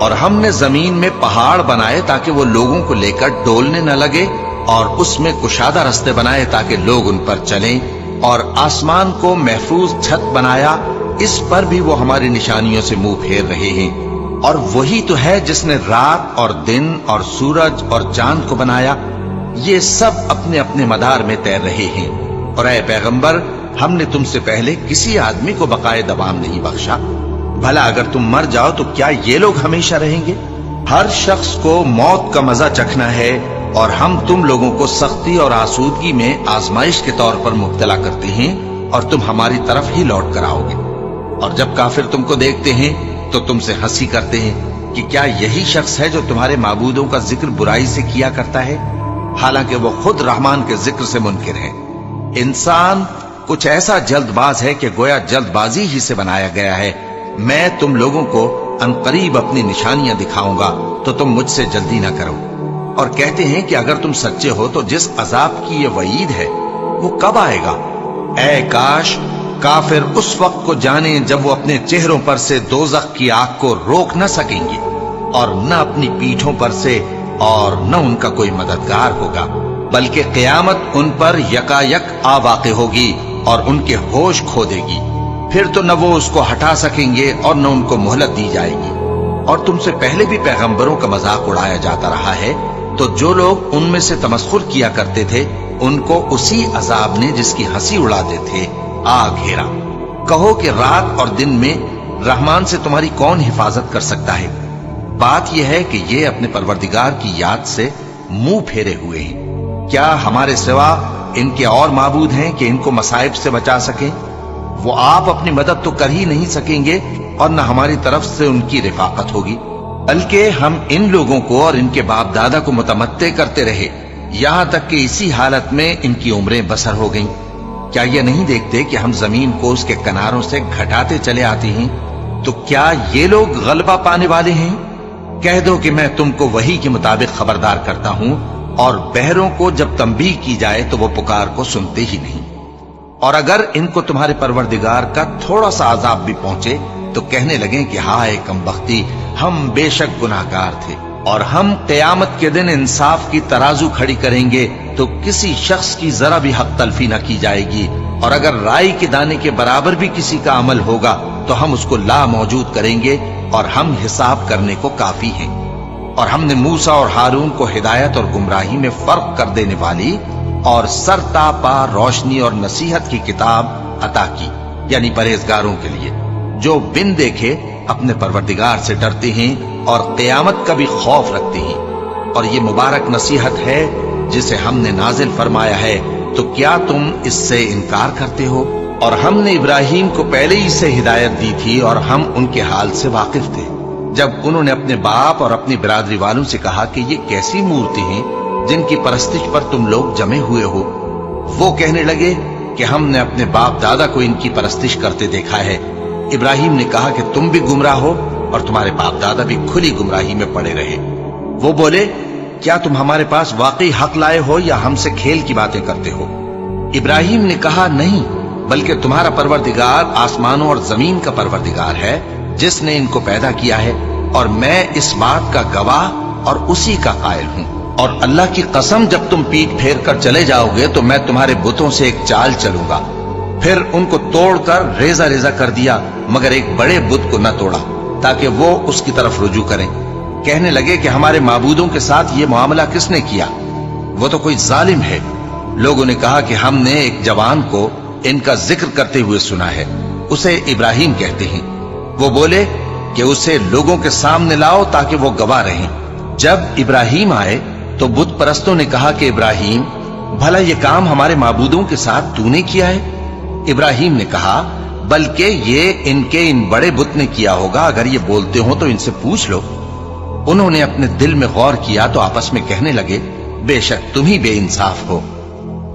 اور ہم نے زمین میں پہاڑ بنائے تاکہ وہ لوگوں کو لے کر ڈولنے نہ لگے، اور اس میں کشادہ رستے بنائے تاکہ لوگ ان پر چلیں، اور آسمان کو محفوظ چھت بنایا، اس پر بھی وہ ہماری نشانیوں سے منہ پھیر رہے ہیں۔ اور وہی تو ہے جس نے رات اور دن اور سورج اور چاند کو بنایا، یہ سب اپنے اپنے مدار میں تیر رہے ہیں۔ اور اے پیغمبر، ہم نے تم سے پہلے کسی آدمی کو بقائے دوام نہیں بخشا، بھلا اگر تم مر جاؤ تو کیا یہ لوگ ہمیشہ رہیں گے؟ ہر شخص کو موت کا مزہ چکھنا ہے، اور ہم تم لوگوں کو سختی اور آسودگی میں آزمائش کے طور پر مبتلا کرتے ہیں، اور تم ہماری طرف ہی لوٹ کر آؤ گے۔ اور جب کافر تم کو دیکھتے ہیں تو تم سے ہنسی کرتے ہیں کہ کیا یہی شخص ہے جو تمہارے معبودوں کا ذکر برائی سے کیا کرتا ہے، حالانکہ وہ خود رحمان کے ذکر سے منکر ہے۔ انسان کچھ ایسا جلد باز ہے کہ گویا جلد بازی ہی سے بنایا گیا ہے۔ میں تم لوگوں کو عنقریب اپنی نشانیاں دکھاؤں گا تو تم مجھ سے جلدی نہ کرو۔ اور کہتے ہیں کہ اگر تم سچے ہو تو جس عذاب کی یہ وعید ہے وہ کب آئے گا؟ اے کاش کافر اس وقت کو جانے جب وہ اپنے چہروں پر سے دوزخ کی آگ کو روک نہ سکیں گے، اور نہ اپنی پیٹھوں پر سے، اور نہ ان کا کوئی مددگار ہوگا، بلکہ قیامت ان پر یکایک آ واقع ہوگی اور ان کے ہوش کھو دے گی۔ پھر تو نہ وہ اس کو ہٹا سکیں گے اور نہ ان کو مہلت دی جائے گی۔ اور تم سے پہلے بھی پیغمبروں کا مذاق اڑایا جاتا رہا ہے، تو جو لوگ ان میں سے تمسخر کیا کرتے تھے ان کو اسی عذاب نے جس کی ہنسی اڑاتے تھے آ گھیرا۔ کہو کہ رات اور دن میں رحمان سے تمہاری کون حفاظت کر سکتا ہے؟ بات یہ ہے کہ یہ اپنے پروردگار کی یاد سے منہ پھیرے ہوئے ہیں۔ کیا ہمارے سوا ان کے اور معبود ہیں کہ ان کو مصائب سے بچا سکیں؟ وہ آپ اپنی مدد تو کر ہی نہیں سکیں گے، اور نہ ہماری طرف سے ان کی رفاقت ہوگی، بلکہ ہم ان لوگوں کو اور ان کے باپ دادا کو متمتع کرتے رہے، یہاں تک کہ اسی حالت میں ان کی عمریں بسر ہو گئیں۔ کیا یہ نہیں دیکھتے کہ ہم زمین کو اس کے کناروں سے گھٹاتے چلے آتے ہیں؟ تو کیا یہ لوگ غلبہ پانے والے ہیں؟ کہہ دو کہ میں تم کو وحی کے مطابق خبردار کرتا ہوں، اور بہروں کو جب تنبیہ کی جائے تو وہ پکار کو سنتے ہی نہیں۔ اور اگر ان کو تمہارے پروردگار کا تھوڑا سا عذاب بھی پہنچے تو کہنے لگیں کہ ہائے کمبختی، ہم بے شک گناہگار تھے۔ اور ہم قیامت کے دن انصاف کی ترازو کھڑی کریں گے تو کسی شخص کی ذرا بھی حق تلفی نہ کی جائے گی، اور اگر رائی کے دانے کے برابر بھی کسی کا عمل ہوگا تو ہم اس کو لا موجود کریں گے، اور ہم حساب کرنے کو کافی ہیں۔ اور ہم نے موسیٰ اور ہارون کو ہدایت اور گمراہی میں فرق کر دینے والی اور سر تا پا روشنی اور نصیحت کی کتاب عطا کی، یعنی پرہیزگاروں کے لیے جو بن دیکھے اپنے پروردگار سے ڈرتے ہیں اور قیامت کا بھی خوف رکھتے ہیں۔ اور یہ مبارک نصیحت ہے جسے ہم نے نازل فرمایا ہے، تو کیا تم اس سے انکار کرتے ہو؟ اور ہم نے ابراہیم کو پہلے ہی سے ہدایت دی تھی، اور ہم ان کے حال سے واقف تھے جب انہوں نے اپنے باپ اور اپنی برادری والوں سے کہا کہ یہ کیسی مورتی ہیں جن کی پرستش پر تم لوگ جمے ہوئے ہو۔ وہ کہنے لگے کہ ہم نے اپنے باپ دادا کو ان کی پرستش کرتے دیکھا ہے۔ ابراہیم نے کہا کہ تم بھی گمراہ ہو اور تمہارے باپ دادا بھی کھلی گمراہی میں پڑے رہے۔ وہ بولے کیا تم ہمارے پاس واقعی حق لائے ہو یا ہم سے کھیل کی باتیں کرتے ہو؟ ابراہیم نے کہا نہیں، بلکہ تمہارا پروردگار آسمانوں اور زمین کا پروردگار ہے جس نے ان کو پیدا کیا ہے، اور میں اس بات کا گواہ اور اسی کا قائل ہوں۔ اور اللہ کی قسم جب تم پیٹ پھیر کر چلے جاؤ گے تو میں تمہارے بتوں سے ایک چال چلوں گا۔ پھر ان کو توڑ کر ریزہ ریزہ کر دیا، مگر ایک بڑے بت کو نہ توڑا تاکہ وہ اس کی طرف رجوع کریں۔ کہنے لگے کہ ہمارے معبودوں کے ساتھ یہ معاملہ کس نے کیا؟ وہ تو کوئی ظالم ہے۔ لوگوں نے کہا کہ ہم نے ایک جوان کو ان کا ذکر کرتے ہوئے سنا ہے، اسے ابراہیم کہتے ہیں۔ وہ بولے کہ اسے لوگوں کے سامنے لاؤ تاکہ وہ گواہ رہیں۔ جب ابراہیم آئے تو بت پرستوں نے کہا کہ ابراہیم، بھلا یہ کام ہمارے معبودوں کے ساتھ تو نے کیا ہے؟ ابراہیم نے کہا بلکہ یہ ان بڑے بت نے کیا ہوگا، اگر یہ بولتے ہوں تو ان سے پوچھ لو۔ انہوں نے اپنے دل میں غور کیا تو آپس میں کہنے لگے بے شک تم ہی بے انصاف ہو۔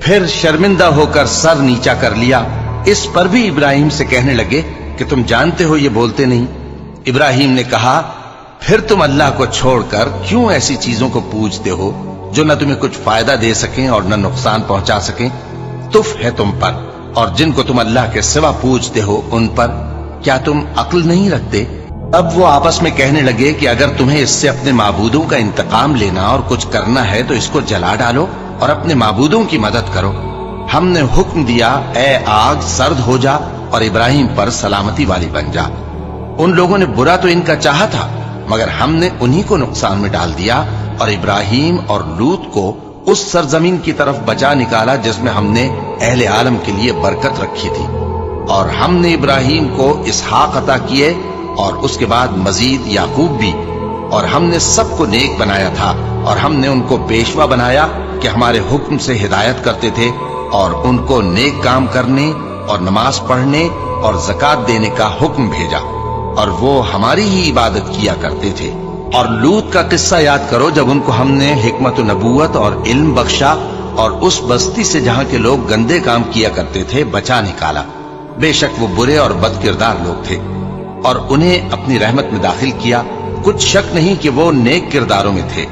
پھر شرمندہ ہو کر سر نیچا کر لیا۔ اس پر بھی ابراہیم سے کہنے لگے کہ تم جانتے ہو یہ بولتے نہیں۔ ابراہیم نے کہا پھر تم اللہ کو چھوڑ کر کیوں ایسی چیزوں کو پوجتے ہو جو نہ تمہیں کچھ فائدہ دے سکیں اور نہ نقصان پہنچا سکیں؟ تف ہے تم پر اور جن کو تم اللہ کے سوا پوجتے ہو ان پر، کیا تم عقل نہیں رکھتے؟ اب وہ آپس میں کہنے لگے کہ اگر تمہیں اس سے اپنے معبودوں کا انتقام لینا اور کچھ کرنا ہے تو اس کو جلا ڈالو اور اپنے معبودوں کی مدد کرو۔ ہم نے حکم دیا، اے آگ سرد ہو جا اور ابراہیم پر سلامتی والی بن جا۔ ان لوگوں نے برا تو ان کا چاہا تھا، مگر ہم نے انہی کو نقصان میں ڈال دیا اور ابراہیم اور لوط کو اس سرزمین کی طرف بچا نکالا جس میں ہم نے اہل عالم کے لیے برکت رکھی تھی۔ اور ہم نے ابراہیم کو اسحاق عطا کیے اور اس کے بعد مزید یعقوب بھی، اور ہم نے سب کو نیک بنایا تھا، اور ہم نے ان کو پیشوا بنایا کہ ہمارے حکم سے ہدایت کرتے تھے، اور ان کو نیک کام کرنے اور نماز پڑھنے اور زکات دینے کا حکم بھیجا، اور وہ ہماری ہی عبادت کیا کرتے تھے۔ اور لوط کا قصہ یاد کرو جب ان کو ہم نے حکمت و نبوت اور علم بخشا اور اس بستی سے جہاں کے لوگ گندے کام کیا کرتے تھے بچا نکالا۔ بے شک وہ برے اور بد کردار لوگ تھے، اور انہیں اپنی رحمت میں داخل کیا، کچھ شک نہیں کہ وہ نیک کرداروں میں تھے۔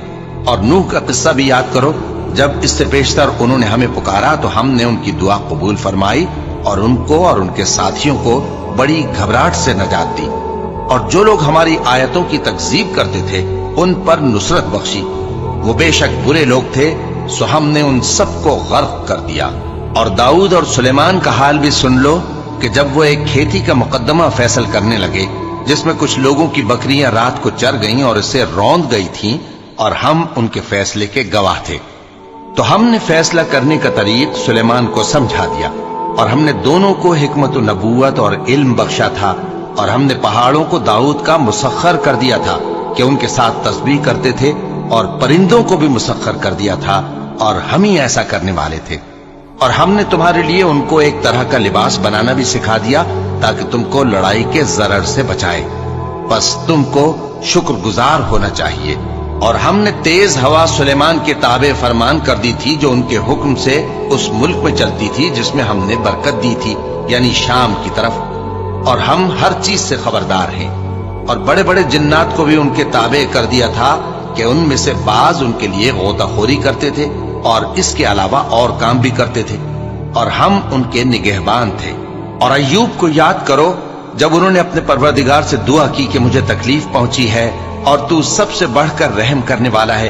اور نوح کا قصہ بھی یاد کرو، جب اس سے پیشتر انہوں نے ہمیں پکارا تو ہم نے ان کی دعا قبول فرمائی اور ان کو اور ان کے ساتھیوں کو بڑی گھبراہٹ سے نجات دی، اور جو لوگ ہماری آیتوں کی تکذیب کرتے تھے ان پر نصرت بخشی۔ وہ بے شک برے لوگ تھے، سو ہم نے ان سب کو غرق کر دیا۔ اور داؤد اور سلیمان کا حال بھی سن لو کہ جب وہ ایک کھیتی کا مقدمہ فیصل کرنے لگے جس میں کچھ لوگوں کی بکریاں رات کو چر گئیں اور اسے روند گئی تھیں، اور ہم ان کے فیصلے کے گواہ تھے، تو ہم نے فیصلہ کرنے کا طریق سلیمان کو سمجھا دیا، اور ہم نے دونوں کو حکمت و نبوت اور علم بخشا تھا، اور ہم نے پہاڑوں کو داؤد کا مسخر کر دیا تھا کہ ان کے ساتھ تسبیح کرتے تھے، اور پرندوں کو بھی مسخر کر دیا تھا، اور ہم ہی ایسا کرنے والے تھے۔ اور ہم نے تمہارے لیے ان کو ایک طرح کا لباس بنانا بھی سکھا دیا تاکہ تم کو لڑائی کے ضرر سے بچائے، بس تم کو شکر گزار ہونا چاہیے۔ اور ہم نے تیز ہوا سلیمان کے تابع فرمان کر دی تھی جو ان کے حکم سے اس ملک میں چلتی تھی جس میں ہم نے برکت دی تھی، یعنی شام کی طرف، اور ہم ہر چیز سے خبردار ہیں۔ اور بڑے بڑے جنات کو بھی ان کے تابع کر دیا تھا کہ ان میں سے بعض ان کے لیے غوطہ خوری کرتے تھے اور اس کے علاوہ اور کام بھی کرتے تھے، اور ہم ان کے نگہبان تھے۔ اور ایوب کو یاد کرو جب انہوں نے اپنے پروردگار سے دعا کی کہ مجھے تکلیف پہنچی ہے اور تو سب سے بڑھ کر رحم کرنے والا ہے،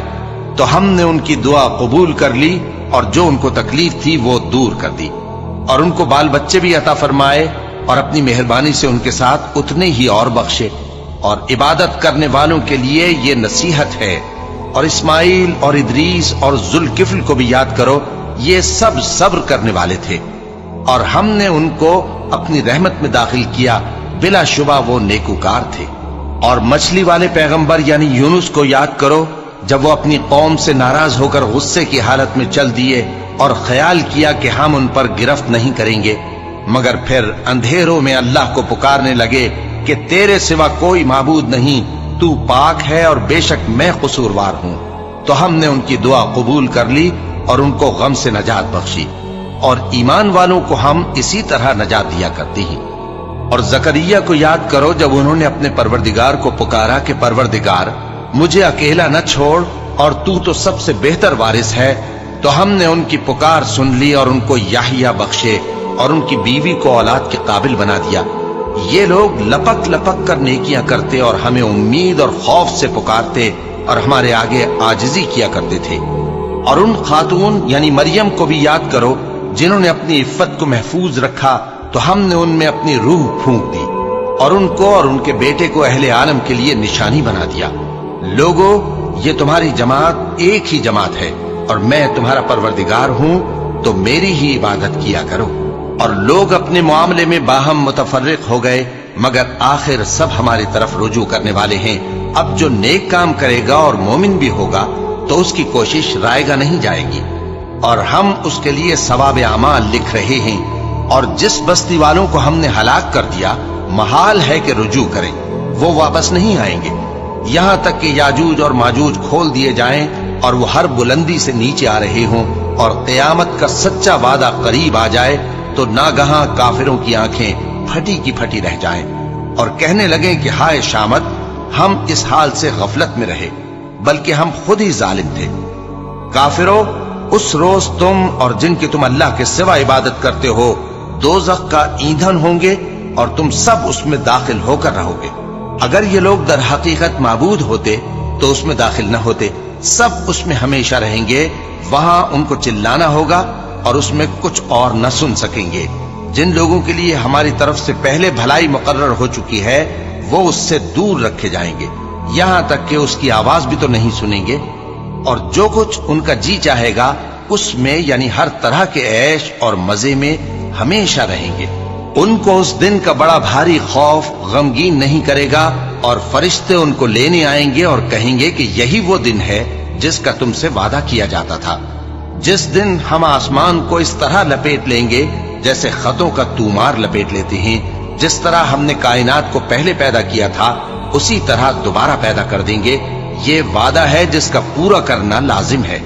تو ہم نے ان کی دعا قبول کر لی اور جو ان کو تکلیف تھی وہ دور کر دی، اور ان کو بال بچے بھی عطا فرمائے، اور اپنی مہربانی سے ان کے ساتھ اتنے ہی اور بخشے۔ اور عبادت کرنے والوں کے لیے یہ نصیحت ہے۔ اور اسماعیل اور ادریس اور ذوالکفل کو بھی یاد کرو، یہ سب صبر کرنے والے تھے، اور ہم نے ان کو اپنی رحمت میں داخل کیا، بلا شبہ وہ نیکوکار تھے۔ اور مچھلی والے پیغمبر یعنی یونس کو یاد کرو جب وہ اپنی قوم سے ناراض ہو کر غصے کی حالت میں چل دیے اور خیال کیا کہ ہم ان پر گرفت نہیں کریں گے، مگر پھر اندھیروں میں اللہ کو پکارنے لگے کہ تیرے سوا کوئی معبود نہیں، تو پاک ہے اور بے شک میں قصوروار ہوں، تو ہم نے ان کی دعا قبول کر لی اور ان کو غم سے نجات بخشی، اور ایمان والوں کو ہم اسی طرح نجات دیا کرتے ہیں۔ اور زکریا کو یاد کرو جب انہوں نے اپنے پروردگار کو پکارا کہ پروردگار مجھے اکیلا نہ چھوڑ اور تو سب سے بہتر وارث ہے، تو ہم نے ان کی پکار سن لی اور ان کو یحییٰ بخشے اور ان کی بیوی کو اولاد کے قابل بنا دیا۔ یہ لوگ لپک لپک کر نیکیاں کرتے اور ہمیں امید اور خوف سے پکارتے اور ہمارے آگے عاجزی کیا کرتے تھے۔ اور ان خاتون یعنی مریم کو بھی یاد کرو جنہوں نے اپنی عفت کو محفوظ رکھا، تو ہم نے ان میں اپنی روح پھونک دی اور ان کو اور ان کے بیٹے کو اہل عالم کے لیے نشانی بنا دیا۔ لوگو، یہ تمہاری جماعت ایک ہی جماعت ہے اور میں تمہارا پروردگار ہوں، تو میری ہی عبادت کیا کرو۔ اور لوگ اپنے معاملے میں باہم متفرق ہو گئے، مگر آخر سب ہماری طرف رجوع کرنے والے ہیں۔ اب جو نیک کام کرے گا اور مومن بھی ہوگا تو اس کی کوشش رائے گا نہیں جائے گی، اور ہم اس کے لیے ثواب اعمال لکھ رہے ہیں۔ اور جس بستی والوں کو ہم نے ہلاک کر دیا، محال ہے کہ رجوع کریں، وہ واپس نہیں آئیں گے، یہاں تک کہ یاجوج اور ماجوج کھول دیے جائیں اور وہ ہر بلندی سے نیچے آ رہے ہوں، اور قیامت کا سچا وعدہ قریب آ جائے تو ناگہاں کافروں کی آنکھیں پھٹی کی پھٹی رہ جائیں اور کہنے لگیں کہ ہائے شامت، ہم اس حال سے غفلت میں رہے، بلکہ ہم خود ہی ظالم تھے۔ کافروں، اس روز تم اور جن کی تم اللہ کے سوا عبادت کرتے ہو دوزخ کا ایندھن ہوں گے، اور تم سب اس میں داخل ہو کر رہو گے۔ اگر یہ لوگ در حقیقت معبود ہوتے تو اس میں داخل نہ ہوتے، سب اس میں ہمیشہ رہیں گے، وہاں ان کو چلانا ہوگا اور اس میں کچھ اور نہ سن سکیں گے۔ جن لوگوں کے لیے ہماری طرف سے پہلے بھلائی مقرر ہو چکی ہے وہ اس سے دور رکھے جائیں گے، یہاں تک کہ اس کی آواز بھی تو نہیں سنیں گے، اور جو کچھ ان کا جی چاہے گا اس میں یعنی ہر طرح کے عیش اور مزے میں ہمیشہ رہیں گے۔ ان کو اس دن کا بڑا بھاری خوف غمگین نہیں کرے گا، اور فرشتے ان کو لینے آئیں گے اور کہیں گے کہ یہی وہ دن ہے جس کا تم سے وعدہ کیا جاتا تھا، جس دن ہم آسمان کو اس طرح لپیٹ لیں گے جیسے خطوں کا تومار لپیٹ لیتے ہیں، جس طرح ہم نے کائنات کو پہلے پیدا کیا تھا اسی طرح دوبارہ پیدا کر دیں گے۔ یہ وعدہ ہے جس کا پورا کرنا لازم ہے،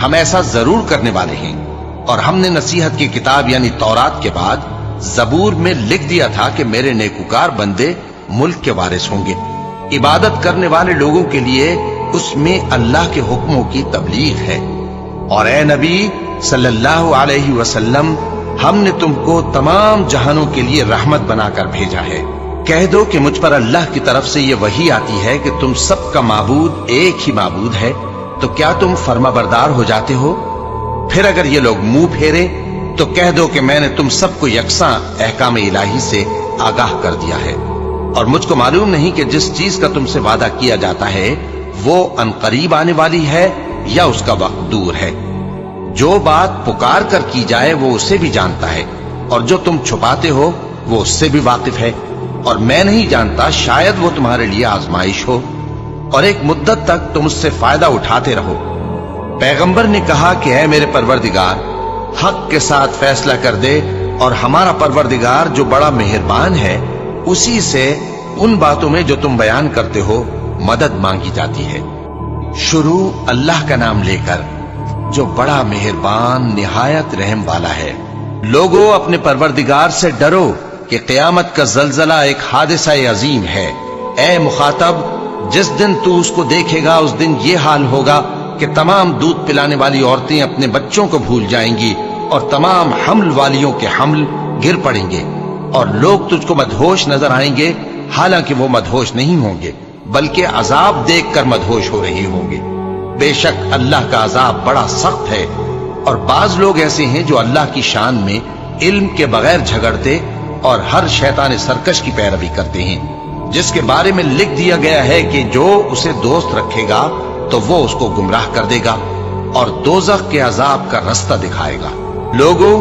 ہم ایسا ضرور کرنے والے ہیں۔ اور ہم نے نصیحت کی کتاب یعنی تورات کے بعد زبور میں لکھ دیا تھا کہ میرے نیکوکار بندے ملک کے وارث ہوں گے۔ عبادت کرنے والے لوگوں کے لیے اس میں اللہ کے حکموں کی تبلیغ ہے۔ اور اے نبی صلی اللہ علیہ وسلم، ہم نے تم کو تمام جہانوں کے لیے رحمت بنا کر بھیجا ہے۔ کہہ دو کہ مجھ پر اللہ کی طرف سے یہ وحی آتی ہے کہ تم سب کا معبود ایک ہی معبود ہے، تو کیا تم فرما بردار ہو جاتے ہو؟ پھر اگر یہ لوگ منہ پھیرے تو کہہ دو کہ میں نے تم سب کو یکساں احکام الہی سے آگاہ کر دیا ہے، اور مجھ کو معلوم نہیں کہ جس چیز کا تم سے وعدہ کیا جاتا ہے وہ عنقریب آنے والی ہے یا اس کا وقت دور ہے۔ جو بات پکار کر کی جائے وہ اسے بھی جانتا ہے، اور جو تم چھپاتے ہو وہ اس سے بھی واقف ہے، اور میں نہیں جانتا شاید وہ تمہارے لیے آزمائش ہو، اور ایک مدت تک تم اس سے فائدہ اٹھاتے رہو۔ پیغمبر نے کہا کہ اے میرے پروردگار، حق کے ساتھ فیصلہ کر دے، اور ہمارا پروردگار جو بڑا مہربان ہے اسی سے ان باتوں میں جو تم بیان کرتے ہو مدد مانگی جاتی ہے۔ شروع اللہ کا نام لے کر جو بڑا مہربان نہایت رحم والا ہے۔ لوگوں اپنے پروردگار سے ڈرو کہ قیامت کا زلزلہ ایک حادثہ عظیم ہے۔ اے مخاطب، جس دن تو اس کو دیکھے گا اس دن یہ حال ہوگا کہ تمام دودھ پلانے والی عورتیں اپنے بچوں کو بھول جائیں گی، اور تمام حمل والیوں کے حمل گر پڑیں گے، اور لوگ تجھ کو مدہوش نظر آئیں گے، حالانکہ وہ مدہوش نہیں ہوں گے بلکہ عذاب دیکھ کر مدہوش ہو رہے ہوں گے۔ بے شک اللہ کا عذاب بڑا سخت ہے۔ اور بعض لوگ ایسے ہیں جو اللہ کی شان میں علم کے بغیر جھگڑتے اور ہر شیطان سرکش کی پیروی کرتے ہیں، جس کے بارے میں لکھ دیا گیا ہے کہ جو اسے دوست رکھے گا تو وہ اس کو گمراہ کر دے گا اور دوزخ کے عذاب کا رستہ دکھائے گا۔ لوگوں،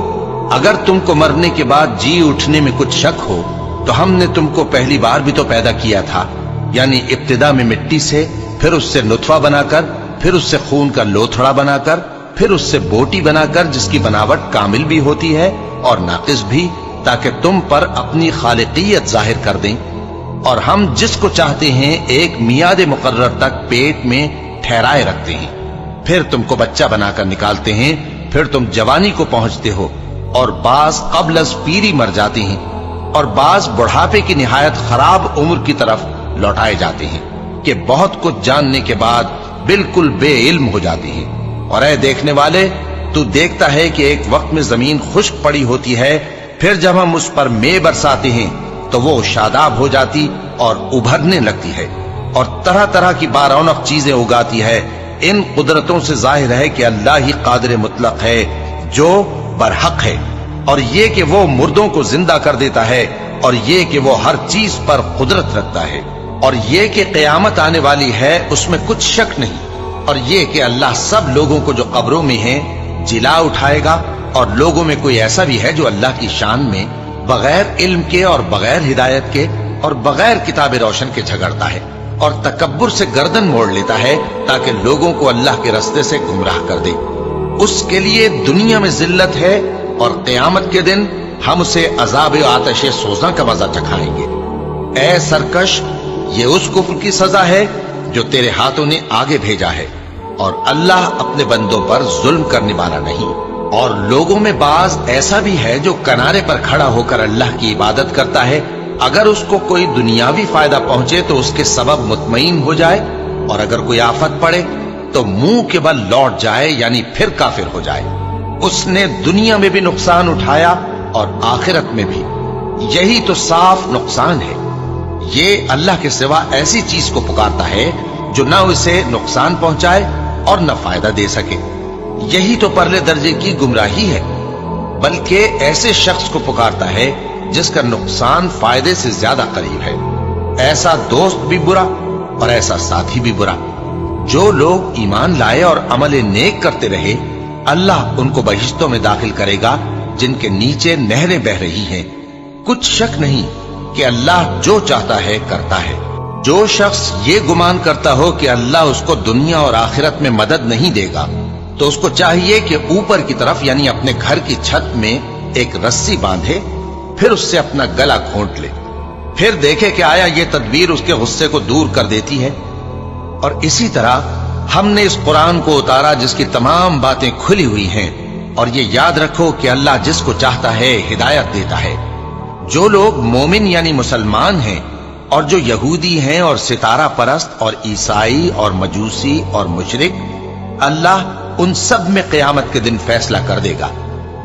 اگر تم کو مرنے کے بعد جی اٹھنے میں کچھ شک ہو تو ہم نے تم کو پہلی بار بھی تو پیدا کیا تھا، یعنی ابتدا میں مٹی سے، پھر اس سے نطفہ بنا کر، پھر اس سے خون کا لوتھڑا بنا کر، پھر اس سے بوٹی بنا کر جس کی بناوٹ کامل بھی ہوتی ہے اور ناقص بھی، تاکہ تم پر اپنی خالقیت ظاہر کر دیں۔ اور ہم جس کو چاہتے ہیں ایک میعاد مقرر تک پیٹ میں ٹھہرائے رکھتے ہیں، پھر تم کو بچہ بنا کر نکالتے ہیں، پھر تم جوانی کو پہنچتے ہو، اور بعض قبل از پیری مر جاتے ہیں، اور بعض بڑھاپے کی نہایت خراب عمر کی طرف لوٹائے جاتے ہیں کہ بہت کچھ جاننے کے بعد بالکل بے علم ہو جاتے ہیں۔ اور اے دیکھنے والے، تو دیکھتا ہے کہ ایک وقت میں زمین خشک پڑی ہوتی ہے، پھر جب ہم اس پر مے برساتے ہیں تو وہ شاداب ہو جاتی اور ابھرنے لگتی ہے اور طرح طرح کی بارونق چیزیں اگاتی ہے۔ ان قدرتوں سے ظاہر ہے کہ اللہ ہی قادر مطلق ہے جو برحق ہے، اور یہ کہ وہ مردوں کو زندہ کر دیتا ہے، اور یہ کہ وہ ہر چیز پر قدرت رکھتا ہے، اور یہ کہ قیامت آنے والی ہے اس میں کچھ شک نہیں، اور یہ کہ اللہ سب لوگوں کو جو قبروں میں ہیں جلا اٹھائے گا۔ اور لوگوں میں کوئی ایسا بھی ہے جو اللہ کی شان میں بغیر علم کے اور بغیر ہدایت کے اور بغیر کتاب روشن کے جھگڑتا ہے اور تکبر سے گردن موڑ لیتا ہے تاکہ لوگوں کو اللہ کے رستے سے گمراہ کر دے۔ اس کے لیے دنیا میں ذلت ہے، اور قیامت کے دن ہم اسے عذاب آتش سوزاں کا مزہ چکھائیں گے۔ اے سرکش، یہ اس کفر کی سزا ہے جو تیرے ہاتھوں نے آگے بھیجا ہے، اور اللہ اپنے بندوں پر ظلم کرنے والا نہیں۔ اور لوگوں میں بعض ایسا بھی ہے جو کنارے پر کھڑا ہو کر اللہ کی عبادت کرتا ہے، اگر اس کو کوئی دنیاوی فائدہ پہنچے تو اس کے سبب مطمئن ہو جائے، اور اگر کوئی آفت پڑے تو منہ کے بل لوٹ جائے، یعنی پھر کافر ہو جائے۔ اس نے دنیا میں بھی نقصان اٹھایا اور آخرت میں بھی، یہی تو صاف نقصان ہے۔ یہ اللہ کے سوا ایسی چیز کو پکارتا ہے جو نہ اسے نقصان پہنچائے اور نہ فائدہ دے سکے۔ یہی تو پرلے درجے کی گمراہی ہے، بلکہ ایسے شخص کو پکارتا ہے جس کا نقصان فائدے سے زیادہ قریب ہے۔ ایسا دوست بھی برا اور ایسا ساتھی بھی برا۔ جو لوگ ایمان لائے اور عمل نیک کرتے رہے، اللہ ان کو بہشتوں میں داخل کرے گا جن کے نیچے نہریں بہ رہی ہیں۔ کچھ شک نہیں کہ اللہ جو چاہتا ہے کرتا ہے۔ جو شخص یہ گمان کرتا ہو کہ اللہ اس کو دنیا اور آخرت میں مدد نہیں دے گا، تو اس کو چاہیے کہ اوپر کی طرف یعنی اپنے گھر کی چھت میں ایک رسی باندھے، پھر اس سے اپنا گلا گھونٹ لے، پھر دیکھے کہ آیا یہ تدبیر اس کے غصے کو دور کر دیتی ہے۔ اور اسی طرح ہم نے اس قرآن کو اتارا جس کی تمام باتیں کھلی ہوئی ہیں، اور یہ یاد رکھو کہ اللہ جس کو چاہتا ہے ہدایت دیتا ہے۔ جو لوگ مومن یعنی مسلمان ہیں اور جو یہودی ہیں اور ستارہ پرست اور عیسائی اور مجوسی اور مشرک، اللہ ان سب میں قیامت کے دن فیصلہ کر دے گا۔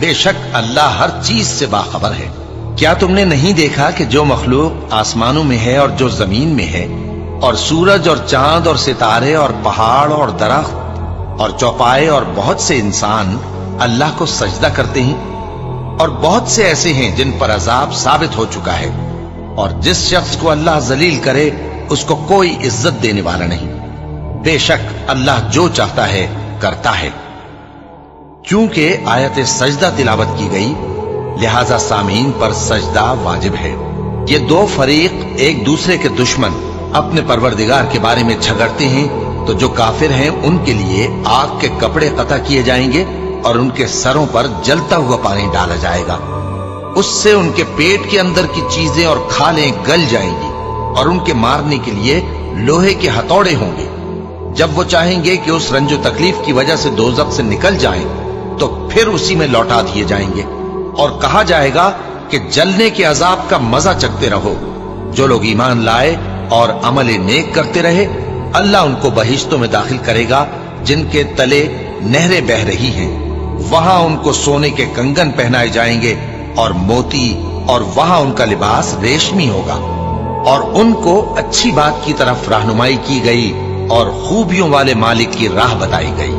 بے شک اللہ ہر چیز سے باخبر ہے۔ کیا تم نے نہیں دیکھا کہ جو مخلوق آسمانوں میں ہے اور جو زمین میں ہے، اور سورج اور چاند اور ستارے اور پہاڑ اور درخت اور چوپائے اور بہت سے انسان اللہ کو سجدہ کرتے ہیں، اور بہت سے ایسے ہیں جن پر عذاب ثابت ہو چکا ہے، اور جس شخص کو اللہ ذلیل کرے اس کو کوئی عزت دینے والا نہیں۔ بے شک اللہ جو چاہتا ہے کرتا ہے۔ کیونکہ آیت سجدہ تلاوت کی گئی، لہذا سامعین پر سجدہ واجب ہے۔ یہ دو فریق ایک دوسرے کے دشمن اپنے پروردگار کے بارے میں جھگڑتے ہیں، تو جو کافر ہیں ان کے لیے آگ کے کپڑے قطع کیے جائیں گے اور ان کے سروں پر جلتا ہوا پانی ڈالا جائے گا۔ اس سے ان کے پیٹ کے اندر کی چیزیں اور کھالیں گل جائیں گی، اور ان کے مارنے کے لیے لوہے کے ہتھوڑے ہوں گے۔ جب وہ چاہیں گے کہ اس رنج و تکلیف کی وجہ سے دوزخ سے نکل جائیں تو پھر اسی میں لوٹا دیے جائیں گے، اور کہا جائے گا کہ جلنے کے عذاب کا مزہ چکھتے رہو۔ جو لوگ ایمان لائے اور عمل نیک کرتے رہے، اللہ ان کو بہشتوں میں داخل کرے گا جن کے تلے نہریں بہ رہی ہیں۔ وہاں ان کو سونے کے کنگن پہنائے جائیں گے اور موتی، اور وہاں ان کا لباس ریشمی ہوگا، اور ان کو اچھی بات کی طرف رہنمائی کی گئی اور خوبیوں والے مالک کی راہ بتائی گئی۔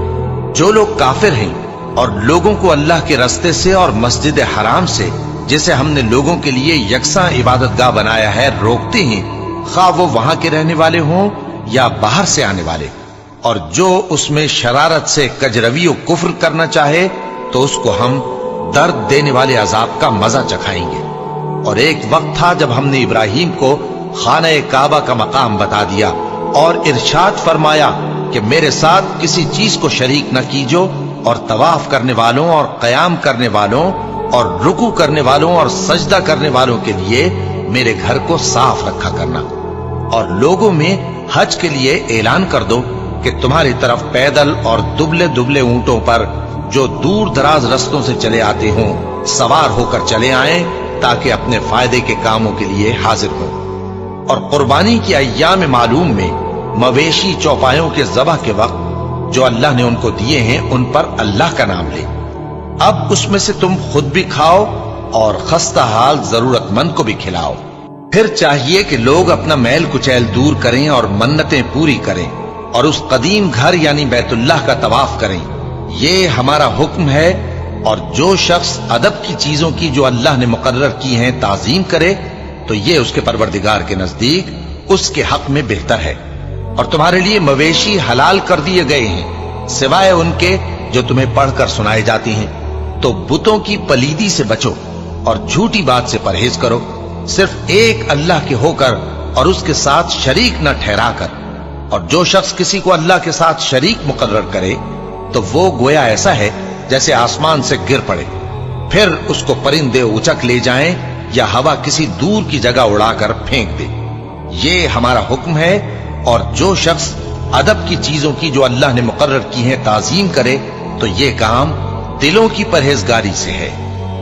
جو لوگ کافر ہیں اور لوگوں کو اللہ کے رستے سے اور مسجد حرام سے، جسے ہم نے لوگوں کے لیے یکساں عبادت گاہ بنایا ہے، روکتے ہیں، خواہ وہ وہاں کے رہنے والے ہوں یا باہر سے آنے والے، اور جو اس میں شرارت سے کجروی و کفر کرنا چاہے تو اس کو ہم درد دینے والے عذاب کا مزہ چکھائیں گے۔ اور ایک وقت تھا جب ہم نے ابراہیم کو خانہ کعبہ کا مقام بتا دیا اور ارشاد فرمایا کہ میرے ساتھ کسی چیز کو شریک نہ کیجو، اور طواف کرنے والوں اور قیام کرنے والوں اور رکوع کرنے والوں اور سجدہ کرنے والوں کے لیے میرے گھر کو صاف رکھا کرنا۔ اور لوگوں میں حج کے لیے اعلان کر دو کہ تمہاری طرف پیدل اور دبلے دبلے اونٹوں پر جو دور دراز رستوں سے چلے آتے ہوں سوار ہو کر چلے آئیں، تاکہ اپنے فائدے کے کاموں کے لیے حاضر ہوں۔ اور قربانی کی ایام معلوم میں مویشی چوپایوں کے ذبح کے وقت جو اللہ نے ان کو دیے ہیں ان پر اللہ کا نام لے۔ اب اس میں سے تم خود بھی کھاؤ اور خستہ حال ضرورت مند کو بھی کھلاؤ۔ پھر چاہیے کہ لوگ اپنا میل کچیل دور کریں اور منتیں پوری کریں، اور اس قدیم گھر یعنی بیت اللہ کا طواف کریں۔ یہ ہمارا حکم ہے، اور جو شخص ادب کی چیزوں کی جو اللہ نے مقرر کی ہیں تعظیم کرے تو یہ اس کے پروردگار کے نزدیک اس کے حق میں بہتر ہے۔ اور تمہارے لیے مویشی حلال کر دیے گئے ہیں سوائے ان کے جو تمہیں پڑھ کر سنائے جاتی ہیں۔ تو بتوں کی پلیدی سے بچو اور جھوٹی بات سے پرہیز کرو، صرف ایک اللہ کے ہو کر اور اس کے ساتھ شریک نہ ٹھہرا کر۔ اور جو شخص کسی کو اللہ کے ساتھ شریک مقرر کرے تو وہ گویا ایسا ہے جیسے آسمان سے گر پڑے، پھر اس کو پرندے اچک لے جائیں یا ہوا کسی دور کی جگہ اڑا کر پھینک دے۔ یہ ہمارا حکم ہے، اور جو شخص ادب کی چیزوں کی جو اللہ نے مقرر کی ہیں تعظیم کرے تو یہ کام دلوں کی پرہیزگاری سے ہے۔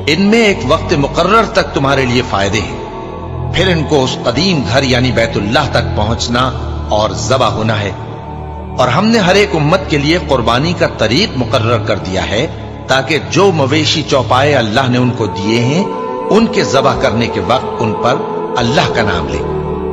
ان میں ایک وقت مقرر تک تمہارے لیے فائدے ہیں، پھر ان کو اس قدیم گھر یعنی بیت اللہ تک پہنچنا اور ذبح ہونا ہے۔ اور ہم نے ہر ایک امت کے لیے قربانی کا طریق مقرر کر دیا ہے، تاکہ جو مویشی چوپائے اللہ نے ان کو دیے ہیں ان کے ذبح کرنے کے وقت ان پر اللہ کا نام لے۔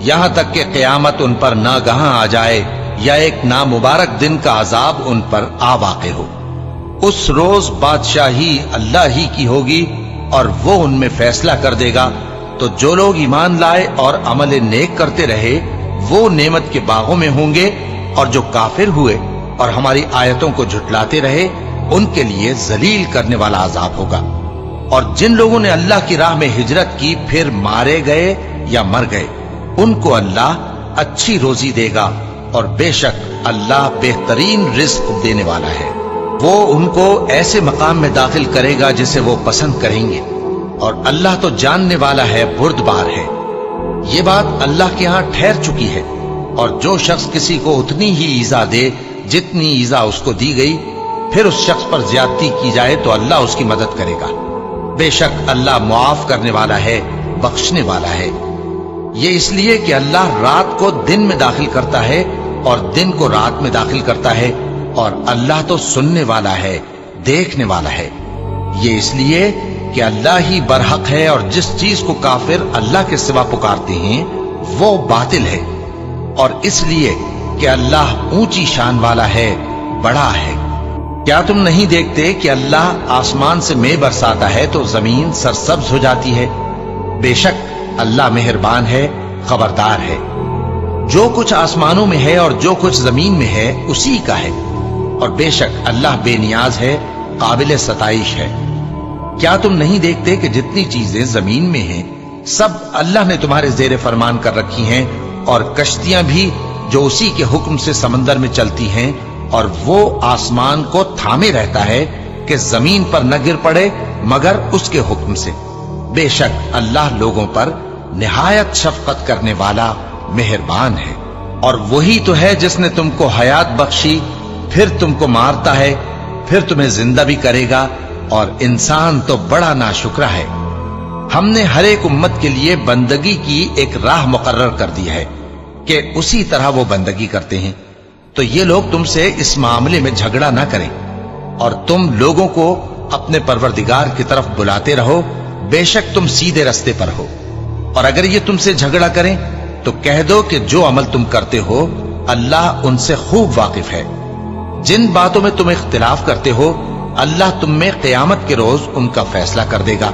یہاں تک کہ قیامت ان پر ناگہاں آ جائے یا ایک نامبارک دن کا عذاب ان پر آ واقع ہو۔ اس روز بادشاہی اللہ ہی کی ہوگی اور وہ ان میں فیصلہ کر دے گا، تو جو لوگ ایمان لائے اور عمل نیک کرتے رہے وہ نعمت کے باغوں میں ہوں گے، اور جو کافر ہوئے اور ہماری آیتوں کو جھٹلاتے رہے ان کے لیے ذلیل کرنے والا عذاب ہوگا۔ اور جن لوگوں نے اللہ کی راہ میں ہجرت کی پھر مارے گئے یا مر گئے ان کو اللہ اچھی روزی دے گا، اور بے شک اللہ بہترین رزق دینے والا ہے۔ وہ ان کو ایسے مقام میں داخل کرے گا جسے وہ پسند کریں گے، اور اللہ تو جاننے والا ہے، بردبار ہے۔ یہ بات اللہ کے ہاں ٹھہر چکی ہے، اور جو شخص کسی کو اتنی ہی ایذا دے جتنی ایذا اس کو دی گئی، پھر اس شخص پر زیادتی کی جائے تو اللہ اس کی مدد کرے گا۔ بے شک اللہ معاف کرنے والا ہے، بخشنے والا ہے۔ یہ اس لیے کہ اللہ رات کو دن میں داخل کرتا ہے اور دن کو رات میں داخل کرتا ہے، اور اللہ تو سننے والا ہے، دیکھنے والا ہے۔ یہ اس لیے کہ اللہ ہی برحق ہے، اور جس چیز کو کافر اللہ کے سوا پکارتے ہیں وہ باطل ہے، اور اس لیے کہ اللہ اونچی شان والا ہے، بڑا ہے۔ کیا تم نہیں دیکھتے کہ اللہ آسمان سے مے برساتا ہے تو زمین سرسبز ہو جاتی ہے؟ بے شک اللہ مہربان ہے، خبردار ہے۔ جو کچھ آسمانوں میں ہے اور جو کچھ زمین میں ہے اسی کا ہے، اور بے شک اللہ بے نیاز ہے، قابل ستائش ہے۔ کیا تم نہیں دیکھتے کہ جتنی چیزیں زمین میں ہیں سب اللہ نے تمہارے زیر فرمان کر رکھی ہیں، اور کشتیاں بھی جو اسی کے حکم سے سمندر میں چلتی ہیں، اور وہ آسمان کو تھامے رہتا ہے کہ زمین پر نہ گر پڑے مگر اس کے حکم سے۔ بے شک اللہ لوگوں پر نہایت شفقت کرنے والا مہربان ہے۔ اور وہی تو ہے جس نے تم کو حیات بخشی، پھر تم کو مارتا ہے، پھر تمہیں زندہ بھی کرے گا، اور انسان تو بڑا ناشکرا ہے۔ ہم نے ہر ایک امت کے لیے بندگی کی ایک راہ مقرر کر دی ہے کہ اسی طرح وہ بندگی کرتے ہیں، تو یہ لوگ تم سے اس معاملے میں جھگڑا نہ کریں، اور تم لوگوں کو اپنے پروردگار کی طرف بلاتے رہو، بے شک تم سیدھے رستے پر ہو۔ اور اگر یہ تم سے جھگڑا کریں تو کہہ دو کہ جو عمل تم کرتے ہو اللہ ان سے خوب واقف ہے۔ جن باتوں میں تم اختلاف کرتے ہو اللہ تم میں قیامت کے روز ان کا فیصلہ کر دے گا۔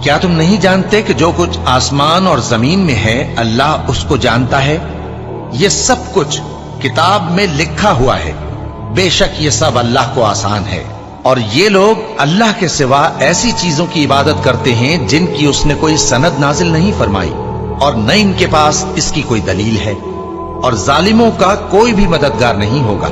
کیا تم نہیں جانتے کہ جو کچھ آسمان اور زمین میں ہے اللہ اس کو جانتا ہے؟ یہ سب کچھ کتاب میں لکھا ہوا ہے، بے شک یہ سب اللہ کو آسان ہے۔ اور یہ لوگ اللہ کے سوا ایسی چیزوں کی عبادت کرتے ہیں جن کی اس نے کوئی سند نازل نہیں فرمائی، اور نہ ان کے پاس اس کی کوئی دلیل ہے، اور ظالموں کا کوئی بھی مددگار نہیں ہوگا۔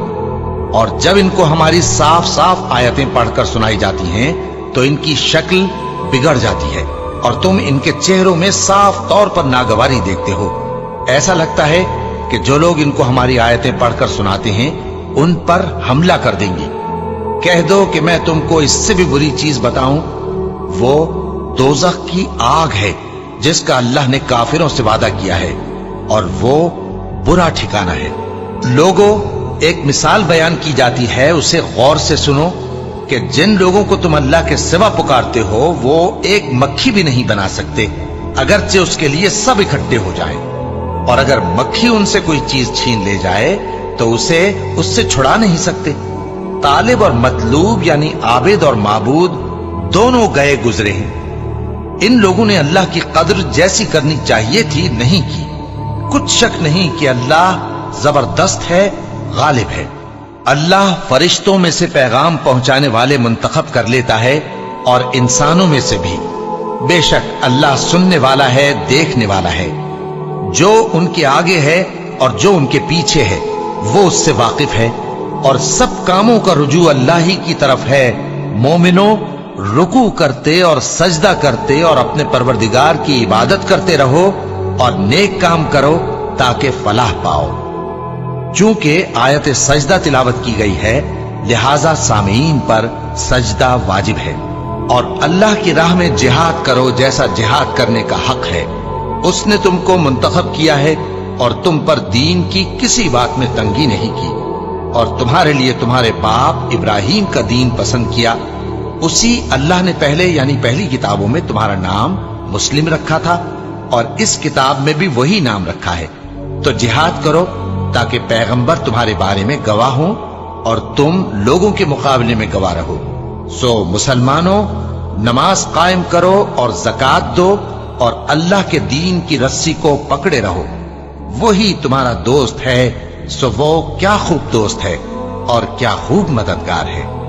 اور جب ان کو ہماری صاف صاف آیتیں پڑھ کر سنائی جاتی ہیں تو ان کی شکل بگڑ جاتی ہے، اور تم ان کے چہروں میں صاف طور پر ناگواری دیکھتے ہو۔ ایسا لگتا ہے کہ جو لوگ ان کو ہماری آیتیں پڑھ کر سناتے ہیں ان پر حملہ کر دیں گی۔ کہہ دو کہ میں تم کو اس سے بھی بری چیز بتاؤں، وہ دوزخ کی آگ ہے جس کا اللہ نے کافروں سے وعدہ کیا ہے، اور وہ برا ٹھکانہ ہے۔ لوگوں، ایک مثال بیان کی جاتی ہے، اسے غور سے سنو کہ جن لوگوں کو تم اللہ کے سوا پکارتے ہو وہ ایک مکھی بھی نہیں بنا سکتے اگرچہ اس کے لیے سب اکٹھے ہو جائیں، اور اگر مکھی ان سے کوئی چیز چھین لے جائے تو اسے اس سے چھڑا نہیں سکتے۔ طالب اور مطلوب یعنی عابد اور معبود دونوں گئے گزرے ہیں۔ ان لوگوں نے اللہ کی قدر جیسی کرنی چاہیے تھی نہیں کی۔ کچھ شک نہیں کہ اللہ زبردست ہے، غالب ہے۔ اللہ فرشتوں میں سے پیغام پہنچانے والے منتخب کر لیتا ہے اور انسانوں میں سے بھی۔ بے شک اللہ سننے والا ہے، دیکھنے والا ہے۔ جو ان کے آگے ہے اور جو ان کے پیچھے ہے وہ اس سے واقف ہے، اور سب کاموں کا رجوع اللہ ہی کی طرف ہے۔ مومنوں، رکوع کرتے اور سجدہ کرتے اور اپنے پروردگار کی عبادت کرتے رہو اور نیک کام کرو تاکہ فلاح پاؤ۔ چونکہ آیت سجدہ تلاوت کی گئی ہے لہذا سامعین پر سجدہ واجب ہے، اور اللہ کی راہ میں جہاد کرو جیسا جہاد کرنے کا حق ہے۔ اس نے تم کو منتخب کیا ہے اور تم پر دین کی کسی بات میں تنگی نہیں کی، اور تمہارے لیے تمہارے باپ ابراہیم کا دین پسند کیا۔ اسی اللہ نے پہلے یعنی پہلی کتابوں میں تمہارا نام مسلم رکھا تھا، اور اس کتاب میں بھی وہی نام رکھا ہے۔ تو جہاد کرو تاکہ پیغمبر تمہارے بارے میں گواہ ہوں اور تم لوگوں کے مقابلے میں گواہ رہو۔ سو مسلمانوں، نماز قائم کرو اور زکات دو اور اللہ کے دین کی رسی کو پکڑے رہو، وہی تمہارا دوست ہے۔ سو وہ کیا خوب دوست ہے اور کیا خوب مددگار ہے۔